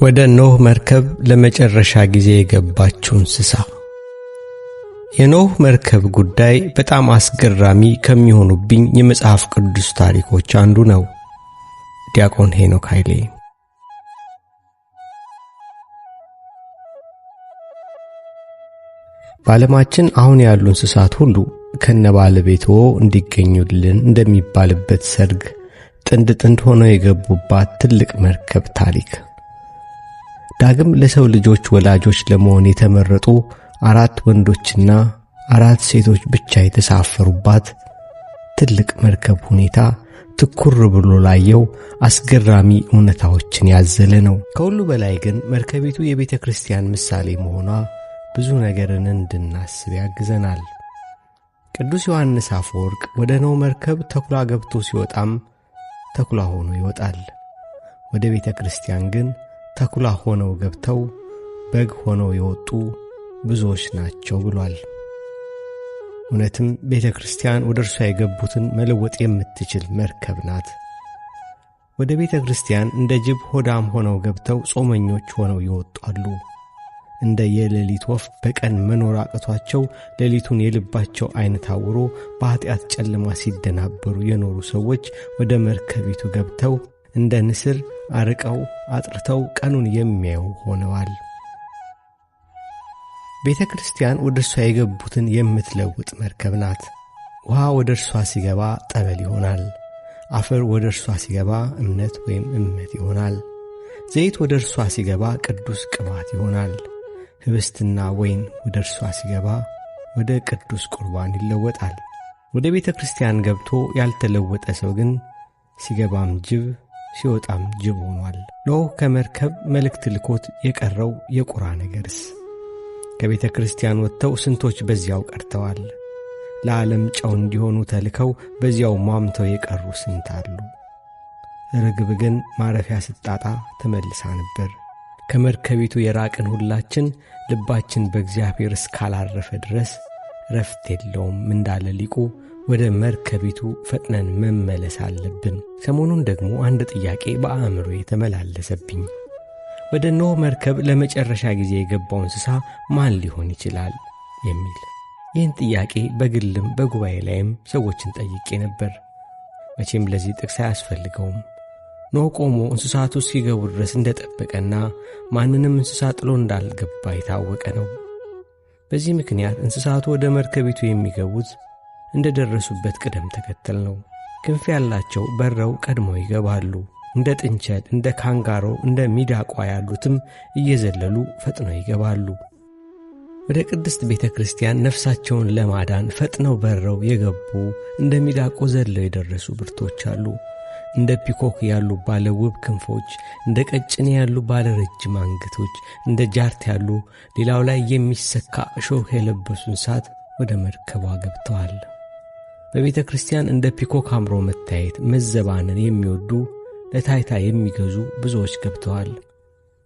ወደ ኖህ መርከብ ለመጨረሻ ጊዜ የገባችው እንስሳ። የኖህ መርከብ ጉዳይ በጣም አስገራሚ ከሚሆኑብኝ የመጽሐፍ ቅዱስ ታሪኮች አንዱ ነው። ዲያቆን ሄኖክ ኃይሌ። በዓለማችን አሁን ያሉ እንስሳት ሁሉ ከነባለቤትዎ እንዲገኙልን እንደሚባልበት ሰርግ ጥንድ ሆነው የገቡባት ትልቅ መርከብ ታሪክ። ዳግም ለሰው ልጆች ወላጆች ለመሆን የተመረጡ 4 ወንዶችና 4 ሴቶች ብቻ የተሳፈሩባት ትልቅ መርከብ ሁኔታ ትኩር ብሎ ላየው አስገራሚ እውነታዎችን ያዘለ ነው። ከሁሉ በላይ ግን መርከቢቱ የቤተ ክርስቲያን ምሳሌ መሆኗ ብዙ ነገርን እንድናስብ ያግዘናል። ቅዱስ ዮሐንስ አፈወርቅ ወደ ኖህ መርከብ ተኩላ ገብቶ ሲወጣም ተኩላ ሆኖ ይወጣል። ወደ ቤተ ክርስቲያን ግን ተኩላ ሆነው ገብተው በግ ሆነው የወጡ ብዙዎች ናቸው ብሏል። እውነትም ቤተ ክርስቲያን ወደ እርሷ የገቡትን መለወጥ የምትችል መርከብ ናት። ወደ ቤተ ክርስቲያን እንደ ጅብ ሆዳም ሆነው ገብተው ጾመኞች ሆነው ይወጣሉ። እንደ የሌሊት ወፍ በቀን መኖር አቅቷቸው ሌሊቱን የልባቸው ዓይን ታውሮ በኃጢአት ጨለማ ሲደናበሩ የኖሩ ሰዎች ወደ መርከቢቱ ገብተው እንደ ንስር አርቀው አጥርተው ቀኑን የሚያዩ ሆነዋል። ቤተ ክርስቲያን ወደ እርሷ የገቡትን የምትለውጥ መርከብ ናት። ውሃ ወደ እርሷ ሲገባ ጠበል ይሆናል። አፈር ወደ እርሷ ሲገባ እምነት ወይም እምነት ይሆናል። ዘይት ወደ እርሷ ሲገባ ቅዱስ ቅባት ይሆናል። ህብስትና ወይን ወደ እርሷ ሲገባ ወደ ቅዱስ ቁርባን ይለወጣል። ወደ ቤተ ክርስቲያን ገብቶ ያልተለወጠ ሰው ግን ሲገባም ጅብ ሲወጣም ጅብ ሆኗል። ኖህ ከመርከብ መልእክት ልኮት የቀረው የቁራ ነገርስ? ከቤተ ክርስቲያን ወጥተው ስንቶች በዚያው ቀርተዋል። ለዓለም ጨው እንዲሆኑ ተልከው በዚያው ሟምተው የቀሩ ስንት አሉ። ርግብ ግን ማረፊያ ስጣጣ ተመልሳ ነበር። ከመርከቢቱ የራቅን ሁላችን ልባችን በእግዚአብሔር እስካላረፈ ድረስ ረፍት የለውም እንዳለ ሊቁ ወደ መርከቢቱ ፈጥነን መመለስ አለብን። ሰሞኑን ደግሞ አንድ ጥያቄ በአእምሮዬ ተመላለሰብኝ። ወደ ኖህ መርከብ ለመጨረሻ ጊዜ የገባው እንስሳ ማን ሊሆን ይችላል የሚል። ይህን ጥያቄ በግልም በጉባኤ ላይም ሰዎችን ጠይቄ ነበር። መቼም ለዚህ ጥቅስ አያስፈልገውም። ኖህ ቆሞ እንስሳቱ እስኪገቡ ድረስ እንደጠበቀና ማንንም እንስሳ ጥሎ እንዳልገባ የታወቀ ነው። በዚህ ምክንያት እንስሳቱ ወደ መርከቢቱ የሚገቡት እንደደረሱበት ቅደም ተከተል ነው። ክንፍ ያላቸው በረው ቀድመው ይገባሉ። እንደ ጥንቸል፣ እንደ ካንጋሮ፣ እንደ ሚዳቋ ያሉትም እየዘለሉ ፈጥነው ይገባሉ። ወደ ቅድስት ቤተ ክርስቲያን ነፍሳቸውን ለማዳን ፈጥነው በረው የገቡ እንደ ሚዳቆ ዘለው የደረሱ ብርቶች አሉ። እንደ ፒኮክ ያሉ ባለ ውብ ክንፎች፣ እንደ ቀጭኔ ያሉ ባለ ረጅም አንገቶች፣ እንደ ጃርት ያሉ ሌላው ላይ የሚሰካ እሾህ የለበሱ እንስሳት ወደ መርከቧ ገብተዋል። በቤተ ክርስቲያን እንደ ፒኮክ አምሮ መታየት መዘባንን የሚወዱ ለታይታ የሚገዙ ብዙዎች ገብተዋል።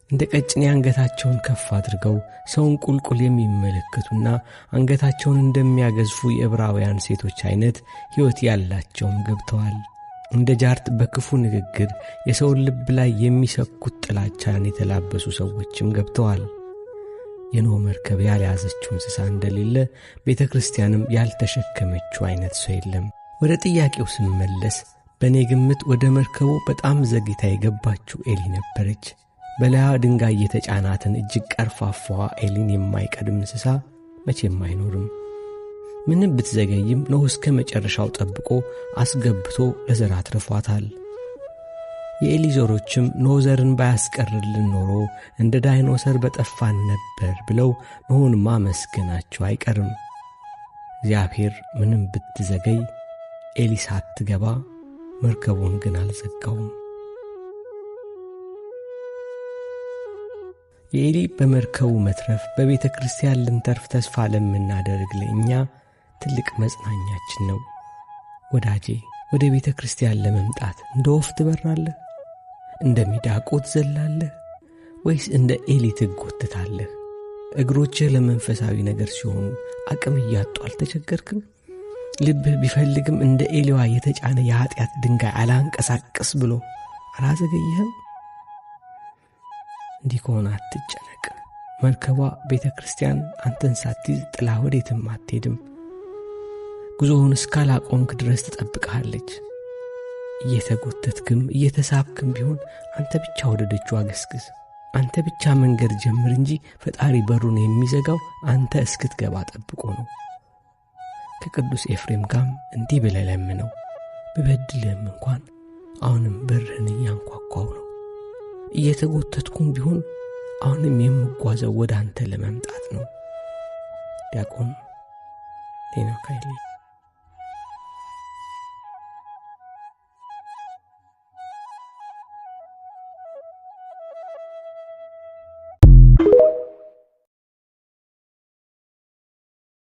እንደ ቀጭኔ አንገታቸውን ከፍ አድርገው ሰውን ቁልቁል የሚመለከቱና አንገታቸውን እንደሚያገዝፉ የዕብራውያን ሴቶች አይነት ሕይወት ያላቸውም ገብተዋል። እንደ ጃርት በክፉ ንግግር የሰውን ልብ ላይ የሚሰኩት ጥላቻን የተላበሱ ሰዎችም ገብተዋል። የኖህ መርከብ ያልያዘችው እንስሳ እንደሌለ ቤተ ክርስቲያንም ያልተሸከመችው አይነት ሰው የለም። ወደ ጥያቄው ስንመለስ በእኔ ግምት ወደ መርከቡ በጣም ዘግይታ የገባችው ኤሊ ነበረች። በላያ ድንጋይ የተጫናትን እጅግ ቀርፋፋዋ ኤሊን የማይቀድም እንስሳ መቼም አይኖርም። ምንም ብትዘገይም ኖህ እስከ መጨረሻው ጠብቆ አስገብቶ ለዘር አትርፏታል። የኤሊ ዘሮችም ኖህ ዘርን ባያስቀርልን ኖሮ እንደ ዳይኖሰር በጠፋን ነበር ብለው ኖህን ማመስገናቸው አይቀርም። እግዚአብሔር ምንም ብትዘገይ ኤሊ ሳትገባ መርከቡን ግን አልዘጋውም። የኤሊ በመርከቡ መትረፍ በቤተ ክርስቲያን ልንተርፍ ተስፋ ለምናደርግ ለእኛ ትልቅ መጽናኛችን ነው። ወዳጄ፣ ወደ ቤተ ክርስቲያን ለመምጣት እንደ ወፍ ትበራለህ? እንደ ሚዳቆ ትዘላለህ? ወይስ እንደ ኤሊ ትጎትታለህ? እግሮችህ ለመንፈሳዊ ነገር ሲሆኑ አቅም እያጡ አልተቸገርክም? ልብህ ቢፈልግም እንደ ኤሊዋ የተጫነ የኃጢአት ድንጋይ አላንቀሳቀስ ብሎ አላዘገየህም? እንዲህ ከሆነ አትጨነቅ። መርከቧ ቤተ ክርስቲያን አንተን ሳትይዝ ጥላ ወዴትም አትሄድም። ጉዞውን እስካላቆምክ ድረስ ትጠብቅሃለች። እየተጎተትክም እየተሳብክም ቢሆን አንተ ብቻ ወደ ደጇ ገስግስ። አንተ ብቻ መንገድ ጀምር እንጂ ፈጣሪ በሩን የሚዘጋው አንተ እስክትገባ ጠብቆ ነው። ከቅዱስ ኤፍሬም ጋርም እንዲህ ብለህ ለምነው፣ ብበድልህም እንኳን አሁንም በርህን እያንኳኳው ነው። እየተጎተትኩም ቢሆን አሁንም የምጓዘው ወደ አንተ ለመምጣት ነው። ዲያቆን ሄኖክ ኃይሌ